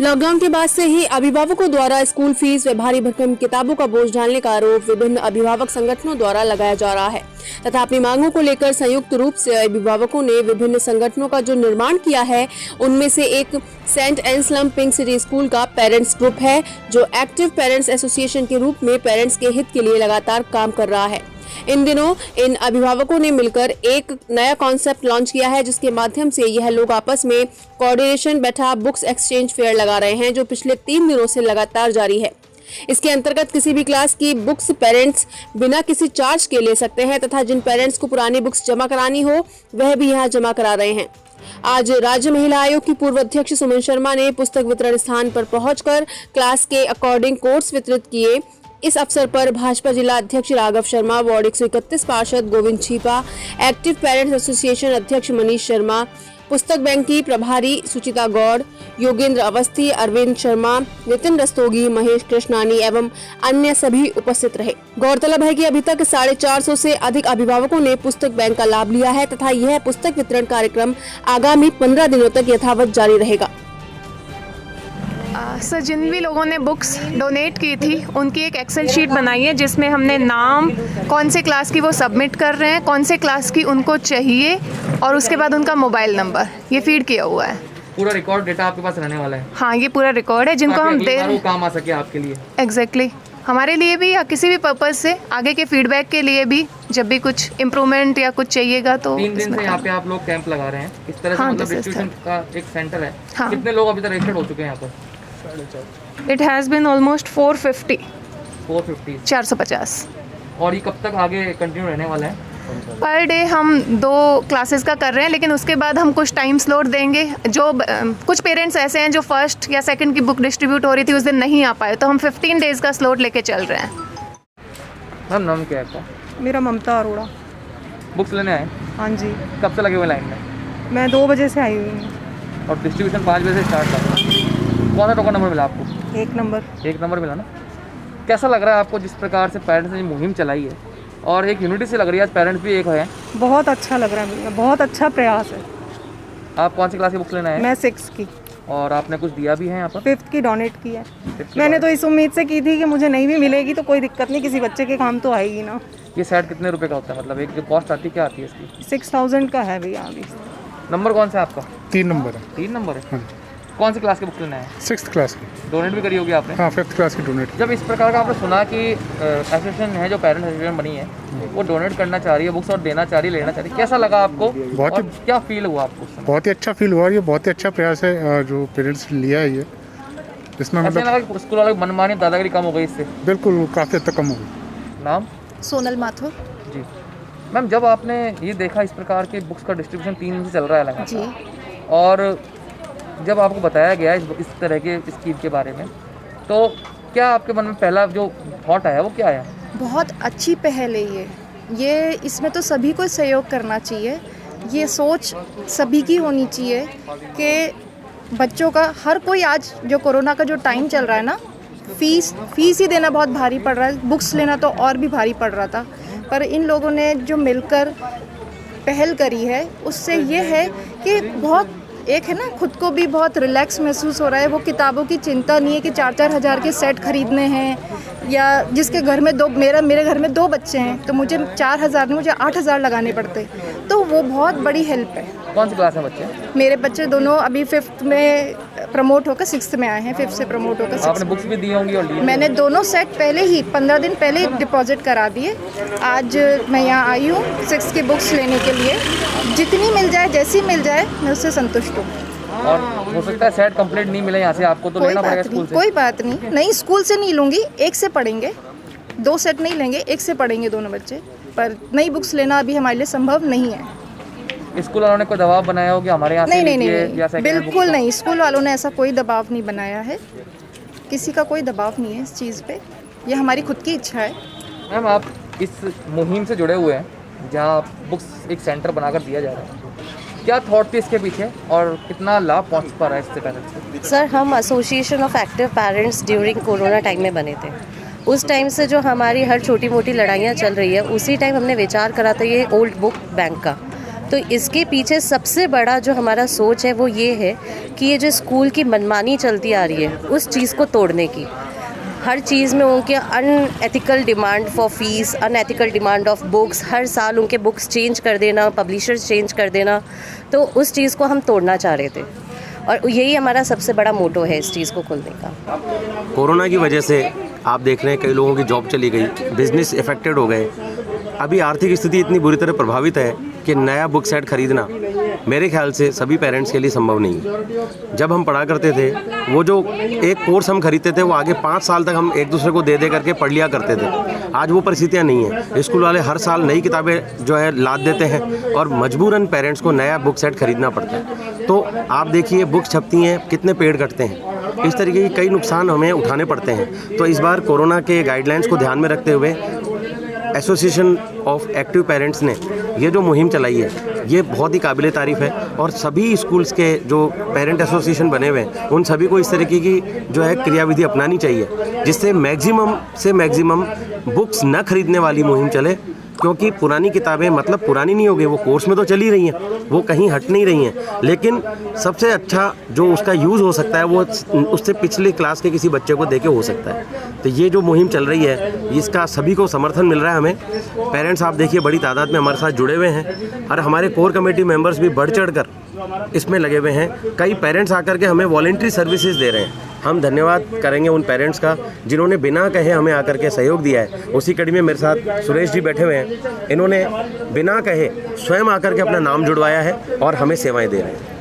Lockdown के बाद से ही अभिभावकों द्वारा स्कूल फीस व भारी भरकम किताबों का बोझ डालने का आरोप विभिन्न अभिभावक संगठनों द्वारा लगाया जा रहा है तथा अपनी मांगों को लेकर संयुक्त रूप से अभिभावकों ने विभिन्न संगठनों का जो निर्माण किया है, उनमें से एक Saint Anselm Pink City school का पेरेंट्स ग्रुप है, जो एक्टिव पेरेंट्स एसोसिएशन के रूप में पेरेंट्स के हित के लिए लगातार काम कर रहा है। इन दिनों इन अभिभावकों ने मिलकर एक नया कॉन्सेप्ट लॉन्च किया है, जिसके माध्यम से यह लोग आपस में कोऑर्डिनेशन बैठा बुक्स एक्सचेंज फेयर लगा रहे हैं, जो पिछले 3 दिनों से लगातार जारी है। इसके अंतर्गत किसी भी क्लास की बुक्स पेरेंट्स बिना किसी चार्ज के ले सकते हैं तथा जिन पेरेंट्स को पुरानी बुक्स जमा करानी हो वह भी यहां जमा करा रहे हैं। आज राज्य महिला आयोग की पूर्व अध्यक्ष सुमन शर्मा ने पुस्तक वितरण स्थान पर पहुंचकर क्लास के अकॉर्डिंग कोर्स वितरित किए। इस अवसर पर भाजपा जिला अध्यक्ष राघव शर्मा, वार्ड 131 पार्षद Govind Chhipa, active parents association अध्यक्ष मनीष शर्मा, पुस्तक बैंक की प्रभारी सुचिता गौड़, योगेंद्र अवस्थी, अरविंद शर्मा, नितिन रस्तोगी, महेश कृष्णानी एवं अन्य सभी उपस्थित रहे। गौरतलब है कि अभी तक 450 से अधिक अभिभावकों ने पुस्तक बैंक का लाभ लिया है तथा यह पुस्तक वितरण कार्यक्रम आगामी 15 दिनों तक यथावत जारी रहेगा। सर, जिन भी लोगों ने बुक्स डोनेट की थी उनकी एक एक्सेल शीट बनाई है, जिसमें हमने नाम, कौन से क्लास की वो सबमिट कर रहे हैं, कौन से क्लास की उनको चाहिए और उसके बाद उनका मोबाइल नंबर ये फीड किया हुआ है। पूरा रिकॉर्ड डेटा आपके पास रहने वाला है? हाँ, ये पूरा रिकॉर्ड है जिनको हम दे वो काम आ सके आपके लिए। एग्जैक्टली, हमारे लिए भी या किसी भी पर्पज़ से आगे के फीडबैक के लिए भी, जब भी कुछ इम्प्रूवमेंट या कुछ चाहिएगा तो। 3 दिन से यहाँ पे आप लोग कैंप लगा रहे हैं इस तरह से, मतलब डिस्ट्रीब्यूशन का एक सेंटर है। हाँ। कितने लोग अभी तक रजिस्टर्ड हो चुके हैं यहाँ पर? It has been almost 450। 450। और ये कब तक आगे कंटिन्यू रहने वाला है? पर डे हम 2 क्लासेस का कर रहे हैं, लेकिन उसके बाद हम कुछ टाइम स्लॉट देंगे। जो कुछ पेरेंट्स ऐसे हैं जो फर्स्ट या सेकंड की बुक डिस्ट्रीब्यूट हो रही थी उस दिन नहीं आ पाए, तो हम 15 डेज़ का स्लॉट लेके चल रहे हैं। मैम, नाम क्या है आपका? मेरा ममता अरोड़ा। बुक्स लेने आए? हाँ जी। कब से लगे हुए लाइन में? मैं 2 बजे से आई हुई हूँ। और डिस्ट्रीब्यूशन 5 बजे से स्टार्ट था। कौन सा टोकन नंबर मिला आपको? 1 नंबर। 1 नंबर मिला ना। कैसा लग रहा है आपको जिस प्रकार से पेरेंट्स ने मुहिम चलाई है और एक यूनिटी से लग रही है, आज पेरेंट्स भी एक है? बहुत अच्छा लग रहा है, बहुत अच्छा प्रयास है। आप कौन सी क्लास की बुक्स लेना है? मैं 6 की। और आपने कुछ दिया भी है यहाँ पर? 5th की डोनेट की है। मैंने तो इस उम्मीद से की थी कि मुझे नहीं भी मिलेगी तो कोई दिक्कत नहीं, किसी बच्चे के काम तो आएगी ना। ये सेट कितने रुपए का होता है, मतलब एक जो कॉस्ट आती है क्या आती है इसकी? 6000 का है भैया। अभी नंबर कौन सा है आपका? 3 नंबर है। 3 नंबर है। हाँ। कौन सी क्लास की बुक लेना है? 6th क्लास की। डोनेट भी करी होगी आपने? हाँ, 5th क्लास की डोनेट। जब इस प्रकार का आपने सुना कि एसोसिएशन है जो पेरेंट्स एसोसिएशन बनी है वो डोनेट करना चाह रही है बुक्स और देना चाह रही है, लेना चाह रही है, कैसा लगा आपको? बहुत और क्या फील हुआ आपको? बहुत ही अच्छा फील हुआ। ये बहुत ही अच्छा प्रयास है जो पेरेंट्स ने लिया है। ये इसमें ऐसा मतलब लगा कि स्कूल वालों की मनमानी दादागिरी कम हो गई इससे? बिल्कुल, काफ़ी हद तक कम हो गई। नाम? सोनल माथुर जी। मैम, जब आपने ये देखा इस प्रकार के बुक्स का डिस्ट्रीब्यूशन 3 दिन से चल रहा है लगातार जी, और जब आपको बताया गया इस तरह के स्कीम के बारे में, तो क्या आपके मन में पहला जो थॉट आया वो क्या आया? बहुत अच्छी पहल है ये इसमें तो सभी को सहयोग करना चाहिए। ये सोच सभी की होनी चाहिए कि बच्चों का, हर कोई आज जो कोरोना का जो टाइम चल रहा है ना, फीस ही देना बहुत भारी पड़ रहा है, बुक्स लेना तो और भी भारी पड़ रहा था। पर इन लोगों ने जो मिलकर पहल करी है उससे ये है कि बहुत एक है ना, खुद को भी बहुत रिलैक्स महसूस हो रहा है। वो किताबों की चिंता नहीं है कि 4-4 हज़ार के सेट खरीदने हैं, या जिसके घर में मेरे घर में 2 बच्चे हैं तो मुझे 4,000 नहीं, मुझे 8,000 लगाने पड़ते, तो वो बहुत बड़ी हेल्प है। कौन सी क्लास में बच्चे? मेरे बच्चे दोनों अभी 5th में प्रमोट होकर 6th में आए हैं, 5th से प्रमोट होकर 6th। आपने बुक्स भी दी होंगी और ली? मैंने दोनों सेट पहले ही 15 दिन पहले ही डिपॉजिट करा दिए। आज मैं यहाँ आई हूँ 6th की बुक्स लेने के लिए। जितनी मिल जाए, जैसी मिल जाए, मैं उससे संतुष्ट हूँ। और हो सकता है सेट कंप्लीट नहीं मिले यहाँ से आपको, तो लेना पड़ेगा स्कूल से? कोई बात नहीं, स्कूल से नहीं लूँगी, 1 से पढ़ेंगे। 2 सेट नहीं लेंगे, 1 से पढ़ेंगे दोनों बच्चे। पर नई बुक्स लेना अभी हमारे लिए संभव नहीं है। स्कूल वालों ने कोई दबाव बनाया हो कि हमारे यहाँ नहीं, बिल्कुल नहीं। स्कूल वालों ने ऐसा कोई दबाव नहीं बनाया है, किसी का कोई दबाव नहीं है इस चीज़ पे। ये हमारी खुद की इच्छा है। मैम, आप इस मुहिम से जुड़े हुए हैं जहाँ बुक्स एक सेंटर बनाकर दिया जा रहा है, क्या थॉट थी इसके पीछे और कितना लाभ पहुँच पा रहा है इससे पेरेंट्स को? सर, हम association of active parents during corona time में बने थे। उस टाइम से जो हमारी हर छोटी मोटी लड़ाइयाँ चल रही है, उसी टाइम हमने विचार करा था ये ओल्ड बुक बैंक का। तो इसके पीछे सबसे बड़ा जो हमारा सोच है वो ये है कि ये जो स्कूल की मनमानी चलती आ रही है उस चीज़ को तोड़ने की। हर चीज़ में उनके unethical demand for fees, unethical demand of books, हर साल उनके बुक्स चेंज कर देना, पब्लिशर्स चेंज कर देना, तो उस चीज़ को हम तोड़ना चाह रहे थे और यही हमारा सबसे बड़ा मोटो है इस चीज़ को खोलने का। कोरोना की वजह से आप देख रहे हैं कई लोगों की जॉब चली गई, बिजनेस इफेक्टेड हो गए। अभी आर्थिक स्थिति इतनी बुरी तरह प्रभावित है कि नया बुक सेट खरीदना मेरे ख्याल से सभी पेरेंट्स के लिए संभव नहीं है। जब हम पढ़ा करते थे वो जो एक कोर्स हम खरीदते थे वो आगे 5 साल तक हम एक दूसरे को दे करके पढ़ लिया करते थे। आज वो परिस्थितियाँ नहीं हैं। स्कूल वाले हर साल नई किताबें जो है लाद देते हैं और मजबूरन पेरेंट्स को नया बुक सेट खरीदना पड़ता है। तो आप देखिए बुक्स छपती हैं, कितने पेड़ कटते हैं, इस तरीके की कई नुकसान हमें उठाने पड़ते हैं। तो इस बार कोरोना के गाइडलाइंस को ध्यान में रखते हुए एसोसिएशन ऑफ एक्टिव पेरेंट्स ने ये जो मुहिम चलाई है ये बहुत ही काबिल तारीफ़ है और सभी स्कूल्स के जो पेरेंट एसोसिएशन बने हुए हैं उन सभी को इस तरीके की जो है क्रियाविधि अपनानी चाहिए जिससे मैक्सिमम से मैक्सिमम बुक्स न खरीदने वाली मुहिम चले। क्योंकि पुरानी किताबें मतलब पुरानी नहीं हो गई, वो कोर्स में तो चली रही हैं, वो कहीं हट नहीं रही हैं, लेकिन सबसे अच्छा जो उसका यूज़ हो सकता है वो उससे पिछले क्लास के किसी बच्चे को देके हो सकता है। तो ये जो मुहिम चल रही है इसका सभी को समर्थन मिल रहा है। हमें पेरेंट्स आप देखिए बड़ी तादाद में हमारे साथ जुड़े हुए हैं और हमारे कोर कमेटी मेंबर्स भी बढ़ चढ़ कर इसमें लगे हुए हैं। कई पेरेंट्स आकर के हमें वॉलंटरी सर्विसेज दे रहे हैं। हम धन्यवाद करेंगे उन पेरेंट्स का जिन्होंने बिना कहे हमें आकर के सहयोग दिया है। उसी कड़ी में मेरे साथ सुरेश जी बैठे हुए हैं, इन्होंने बिना कहे स्वयं आकर के अपना नाम जुड़वाया है और हमें सेवाएं दे रहे हैं।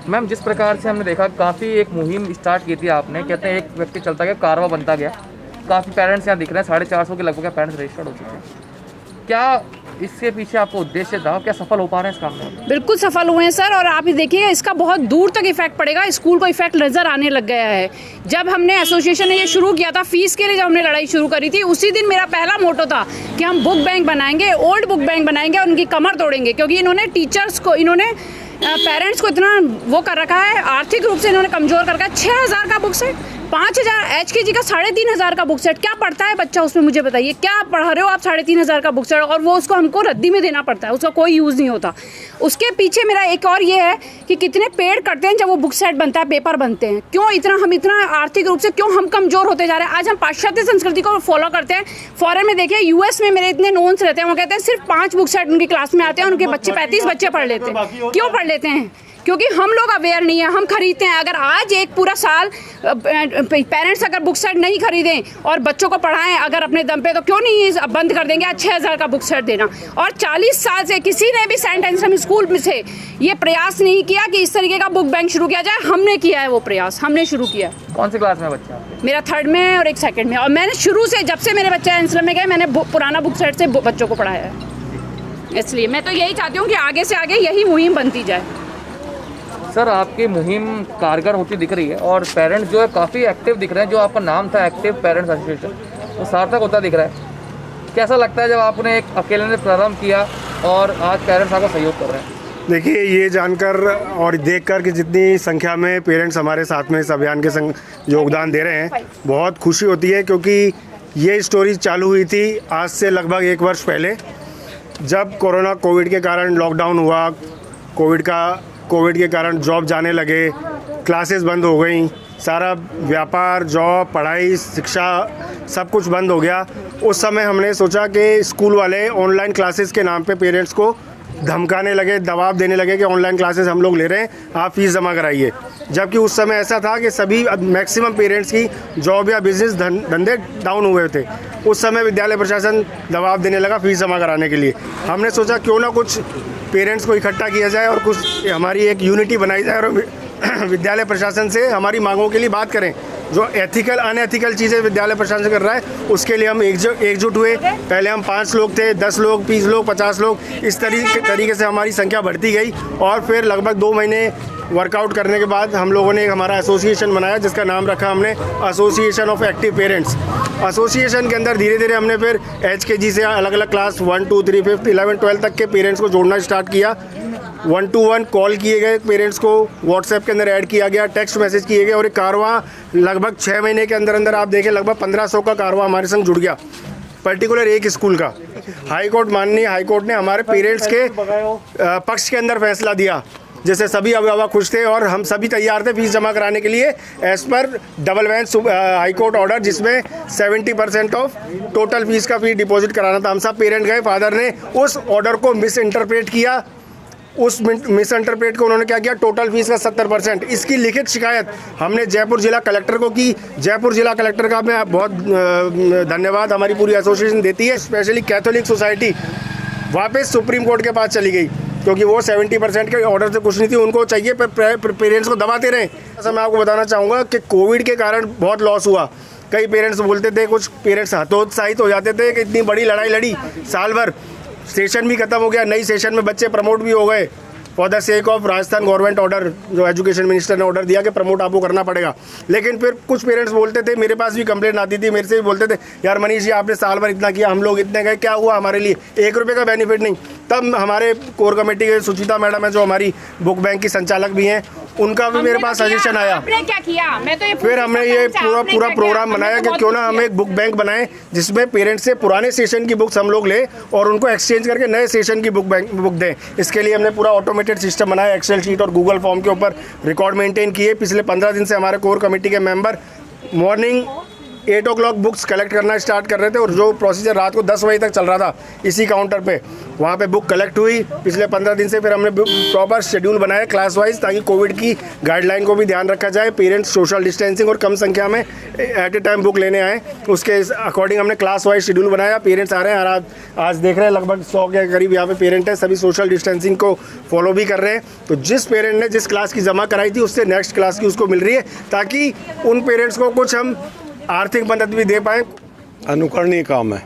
मैम जिस प्रकार से हमने देखा काफ़ी एक मुहिम स्टार्ट की थी आपने, कहते हैं एक व्यक्ति चलता गया कारवा बनता गया, काफ़ी पेरेंट्स यहाँ दिख रहे हैं, 450 के लगभग पेरेंट्स रजिस्टर्ड हो चुके हैं। क्या इसके पीछे आपको उद्देश्य था, क्या सफल हो पा रहे हैं इस काम में? बिल्कुल सफल हुए हैं सर, और आप ही देखिए इसका बहुत दूर तक इफेक्ट पड़ेगा। स्कूल को इफेक्ट नज़र आने लग गया है। जब हमने एसोसिएशन ने ये शुरू किया था, फीस के लिए जब हमने लड़ाई शुरू करी थी, उसी दिन मेरा पहला मोटो था कि हम बुक बैंक बनाएंगे, ओल्ड बुक बैंक बनाएंगे और उनकी कमर तोड़ेंगे। क्योंकि इन्होंने टीचर्स को, इन्होंने पेरेंट्स को इतना वो कर रखा है, आर्थिक रूप से इन्होंने कमज़ोर कर रखा है। 6000 का बुक सेट, 5000 HKG का 3500 का बुक सेट, क्या पढ़ता है बच्चा उसमें? मुझे बताइए क्या पढ़ा रहे हो आप? 3500 का बुक सेट, और वो उसको हमको रद्दी में देना पड़ता है, उसका कोई यूज़ नहीं होता। उसके पीछे मेरा एक और ये है कि कितने पेड़ कटते हैं जब वो बुक सेट बनता है, पेपर बनते हैं। क्यों हम इतना आर्थिक रूप से क्यों हम कमज़ोर होते जा रहे हैं? आज हम पाश्चात्य संस्कृति को फॉलो करते हैं। फॉरेन में देखिए, US में मेरे इतने नोन्स रहते हैं, वो कहते हैं सिर्फ 5 बुक सेट उनकी क्लास में आते हैं, उनके बच्चे 35 बच्चे पढ़ लेते हैं। क्यों पढ़ लेते हैं? क्योंकि हम लोग अवेयर नहीं है, हम खरीदते हैं। अगर आज एक पूरा साल पेरेंट्स अगर बुक सेट नहीं खरीदें और बच्चों को पढ़ाएं अगर अपने दम पे, तो क्यों नहीं बंद कर देंगे 6000 का बुक सेट देना? और 40 साल से किसी ने भी सेंट एंथनी स्कूल में से ये प्रयास नहीं किया कि इस तरीके का बुक बैंक शुरू किया जाए। हमने किया है वो प्रयास, हमने शुरू किया। कौन सी क्लास में बच्चे आपके? मेरा 3rd में है और एक 2nd में, और मैंने शुरू से जब से मेरे बच्चे एंसलम में गए मैंने पुराना बुक सेट से बच्चों को पढ़ाया है। इसलिए मैं तो यही चाहती हूँ कि आगे से आगे यही मुहिम बनती जाए। सर आपकी मुहिम कारगर होती दिख रही है और पेरेंट्स जो है काफ़ी एक्टिव दिख रहे हैं। जो आपका नाम था एक्टिव पेरेंट्स एसोसिएशन, वो सार्थक होता दिख रहा है। कैसा लगता है जब आपने एक अकेले ने प्रारंभ किया और आज पेरेंट्स आपको सहयोग कर रहे हैं? देखिए, ये जानकर और देखकर कि जितनी संख्या में पेरेंट्स हमारे साथ में इस अभियान के संग योगदान दे रहे हैं, बहुत खुशी होती है। क्योंकि ये स्टोरी चालू हुई थी आज से लगभग 1 वर्ष पहले, जब कोविड के कारण लॉकडाउन हुआ, कोविड के कारण जॉब जाने लगे, क्लासेस बंद हो गई, सारा व्यापार, जॉब, पढ़ाई, शिक्षा सब कुछ बंद हो गया। उस समय हमने सोचा कि स्कूल वाले ऑनलाइन क्लासेस के नाम पे पेरेंट्स को धमकाने लगे, दबाव देने लगे कि ऑनलाइन क्लासेस हम लोग ले रहे हैं, आप फीस जमा कराइए। जबकि उस समय ऐसा था कि सभी मैक्सिमम पेरेंट्स की जॉब या बिजनेस धंधे डाउन हुए थे। उस समय विद्यालय प्रशासन दबाव देने लगा फीस जमा कराने के लिए। हमने सोचा क्यों ना कुछ पेरेंट्स को इकट्ठा किया जाए और कुछ हमारी एक यूनिटी बनाई जाए और विद्यालय प्रशासन से हमारी मांगों के लिए बात करें। जो एथिकल अनएथिकल चीज़ें विद्यालय प्रशासन कर रहा है उसके लिए हम एकजुट हुए। पहले हम 5 लोग थे, 10 लोग, 20 लोग, 50 लोग, इस तरीके से हमारी संख्या बढ़ती गई। और फिर लगभग 2 महीने वर्कआउट करने के बाद हम लोगों ने हमारा एसोसिएशन बनाया जिसका नाम रखा हमने association of active parents. Association के अंदर धीरे धीरे हमने फिर HKG से अलग अलग क्लास 1, 2, 3, 5, 11, 12 तक के पेरेंट्स को जोड़ना स्टार्ट किया। 1-to-1 कॉल किए गए, पेरेंट्स को व्हाट्सएप के अंदर ऐड किया गया, टेक्स्ट मैसेज किए गए और एक कारवां लगभग 6 महीने के अंदर अंदर आप देखें लगभग 1500 का कारवां हमारे संग जुड़ गया, पर्टिकुलर एक स्कूल का। माननीय हाई कोर्ट ने हमारे पेरेंट्स के पक्ष के अंदर फैसला दिया, जैसे सभी अभिभावक खुश थे और हम सभी तैयार थे फीस जमा कराने के लिए as per double bench high court order, जिसमें 70% ऑफ टोटल फीस का फी डिपॉजिट कराना था। हम सब पेरेंट गए, फादर ने उस ऑर्डर को मिस इंटरप्रेट किया। उस मिस इंटरप्रेट को उन्होंने क्या किया, टोटल फीस का 70%। इसकी लिखित शिकायत हमने जयपुर जिला कलेक्टर को की। जयपुर जिला कलेक्टर का मैं बहुत धन्यवाद हमारी पूरी एसोसिएशन देती है। स्पेशली कैथोलिक सोसाइटी वापस सुप्रीम कोर्ट के पास चली गई, क्योंकि वो 70% के ऑर्डर से कुछ नहीं थी, उनको चाहिए पेरेंट्स को दबाते रहे। ऐसा मैं आपको बताना चाहूँगा कि कोविड के कारण बहुत लॉस हुआ। कई पेरेंट्स बोलते थे, कुछ पेरेंट्स हतोत्साहित हो जाते थे कि इतनी बड़ी लड़ाई लड़ी, साल भर सेशन भी खत्म हो गया, नई सेशन में बच्चे प्रमोट भी हो गए for the sake of Rajasthan government order, जो एजुकेशन मिनिस्टर ने ऑर्डर दिया कि प्रमोट आपको करना पड़ेगा। लेकिन फिर कुछ पेरेंट्स बोलते थे, मेरे पास भी कंप्लेंट आती थी, मेरे से भी बोलते थे, यार मनीष जी आपने साल भर इतना किया, हम लोग इतने गए, क्या हुआ हमारे लिए, 1 रुपये का बेनिफिट नहीं। तब हमारे कोर कमेटी के सुचिता मैडम है, जो हमारी बुक बैंक की संचालक भी हैं, उनका भी मेरे पास सजेशन आया। क्या किया? मैं तो फिर हमने ये पूरा प्रोग्राम बनाया कि क्यों ना हम एक बुक बैंक बनाएं, जिसमें पेरेंट्स से पुराने सेशन की बुक्स हम लोग ले और उनको एक्सचेंज करके नए सेशन की बुक दें। इसके लिए हमने पूरा ऑटोमेटेड सिस्टम बनाया, एक्सेल शीट और गूगल फॉर्म के ऊपर रिकॉर्ड मेंटेन किए। पिछले 15 दिन से हमारे कोर कमेटी के member morning 8 o'clock books collect करना स्टार्ट कर रहे थे, और जो प्रोसीजर रात को 10 बजे तक चल रहा था इसी काउंटर पे, वहाँ पे बुक कलेक्ट हुई पिछले 15 दिन से। फिर हमने प्रॉपर शेड्यूल बनाया क्लास वाइज, ताकि कोविड की गाइडलाइन को भी ध्यान रखा जाए, पेरेंट्स सोशल डिस्टेंसिंग और कम संख्या में एट ए टाइम बुक लेने आए, उसके अकॉर्डिंग हमने क्लास वाइज शेड्यूल बनाया। पेरेंट्स आ रहे हैं, और आज देख रहे हैं लगभग 100 के करीब यहाँ पे पेरेंट हैं, सभी सोशल डिस्टेंसिंग को फॉलो भी कर रहे हैं। तो जिस पेरेंट ने जिस क्लास की जमा कराई थी, उससे नेक्स्ट क्लास की उसको मिल रही है, ताकि उन पेरेंट्स को कुछ हम आर्थिक मदद भी दे पाएँ। अनुकरणीय काम है,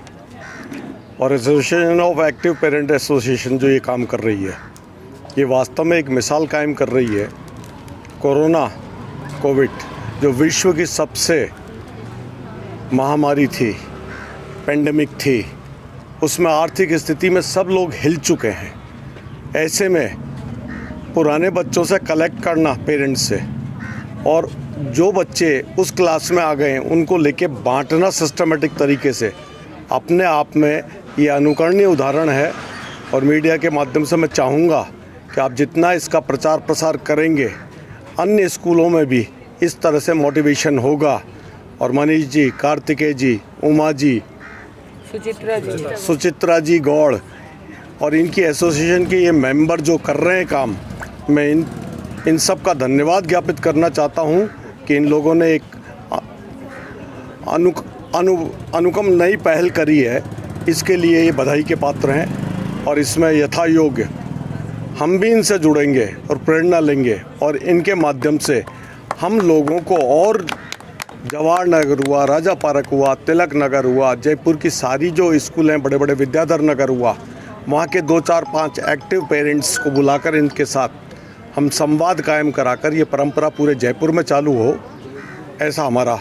और association of active parent association जो ये काम कर रही है, ये वास्तव में एक मिसाल कायम कर रही है। कोविड जो विश्व की सबसे महामारी थी, पेंडेमिक थी, उसमें आर्थिक स्थिति में सब लोग हिल चुके हैं। ऐसे में पुराने बच्चों से कलेक्ट करना पेरेंट्स से, और जो बच्चे उस क्लास में आ गए हैं उनको लेके बांटना सिस्टमेटिक तरीके से, अपने आप में ये अनुकरणीय उदाहरण है। और मीडिया के माध्यम से मैं चाहूँगा कि आप जितना इसका प्रचार प्रसार करेंगे, अन्य स्कूलों में भी इस तरह से मोटिवेशन होगा। और मनीष जी, कार्तिकेय जी, उमा जी, सुचित्रा जी गौड़ और इनकी एसोसिएशन के ये मेंबर जो कर रहे हैं काम, मैं इन सब का धन्यवाद ज्ञापित करना चाहता हूँ कि इन लोगों ने एक अनुकम नई पहल करी है। इसके लिए ये बधाई के पात्र हैं, और इसमें यथा योग्य हम भी इनसे जुड़ेंगे और प्रेरणा लेंगे, और इनके माध्यम से हम लोगों को, और जवाहर नगर हुआ, राजा पार्क हुआ, तिलक नगर हुआ, जयपुर की सारी जो स्कूल हैं, बड़े बड़े विद्याधर नगर हुआ, वहाँ के 2, 4, 5 एक्टिव पेरेंट्स को बुलाकर इनके साथ हम संवाद कायम कराकर ये परंपरा पूरे जयपुर में चालू हो, ऐसा हमारा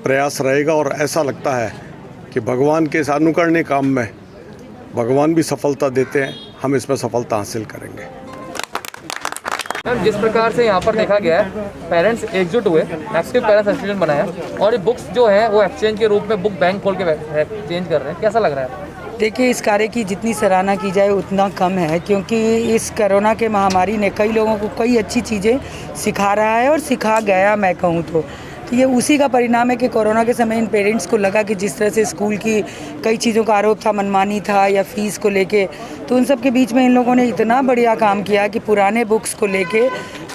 प्रयास रहेगा। और ऐसा लगता है कि भगवान के इस अनुकरणीय काम में भगवान भी सफलता देते हैं, हम इसमें सफलता हासिल करेंगे। मैम, जिस प्रकार से यहाँ पर देखा गया है, पेरेंट्स एकजुट हुए, एक्टिव पेरेंट्स एसोसिएशन बनाया, और ये बुक्स जो है वो एक्सचेंज के रूप में बुक बैंक खोल के चेंज कर रहे हैं, कैसा लग रहा है? देखिए, इस कार्य की जितनी सराहना की जाए उतना कम है, क्योंकि इस कोरोना के महामारी ने कई लोगों को कई अच्छी चीज़ें सिखा रहा है और सिखा गया, मैं कहूँ तो ये उसी का परिणाम है कि कोरोना के समय इन पेरेंट्स को लगा कि जिस तरह से स्कूल की कई चीज़ों का आरोप था, मनमानी था या फीस को लेके, तो उन सब के बीच में इन लोगों ने इतना बढ़िया काम किया कि पुराने बुक्स को लेके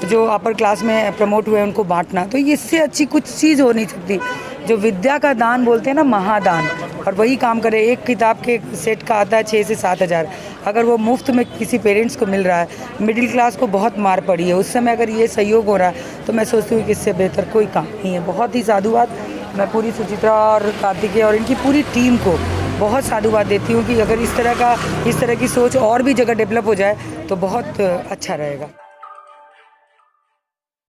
जो अपर क्लास में प्रमोट हुए उनको बांटना। तो इससे अच्छी कुछ चीज़ हो नहीं सकती। जो विद्या का दान बोलते हैं ना, महादान, और वही काम करे। एक किताब के सेट का आता है 6 से 7 हज़ार, अगर वो मुफ्त में किसी पेरेंट्स को मिल रहा है, मिडिल क्लास को बहुत मार पड़ी है उस समय, अगर ये सहयोग हो रहा है तो मैं सोचती हूँ कि इससे बेहतर कोई काम नहीं है। बहुत ही साधुवाद मैं पूरी सुचित्रा और कार्तिकेय और इनकी पूरी टीम को बहुत साधुवाद देती हूँ कि अगर इस तरह की सोच और भी जगह डेवलप हो जाए तो बहुत अच्छा रहेगा।